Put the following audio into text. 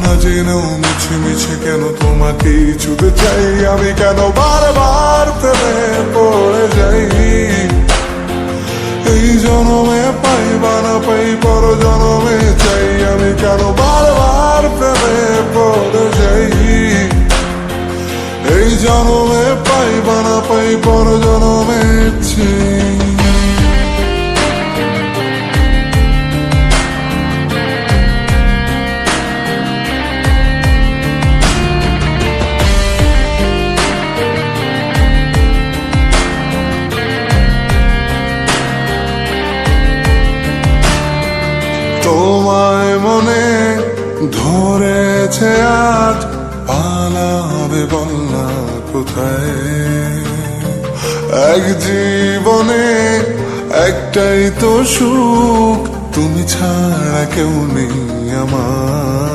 না জেনেও মিছে মিছে কেন তোমাকে ছুতে চাই আমি, কেন বারবার প্রেমে পড়ে যাই। এই জনমে পাই বা না পাই পর জনমে চাই আমি, কেন বারবার প্রেমে পড়ে যাই। এই জনমে পাই বা না পাই পর জনমে চাই। তোমায় মনে ধরেছে আজ, পালাবে বলনা কোথায়। এক জীবনে একটাই তো সুখ, তুমি ছাড়া কেউ নেই আমার।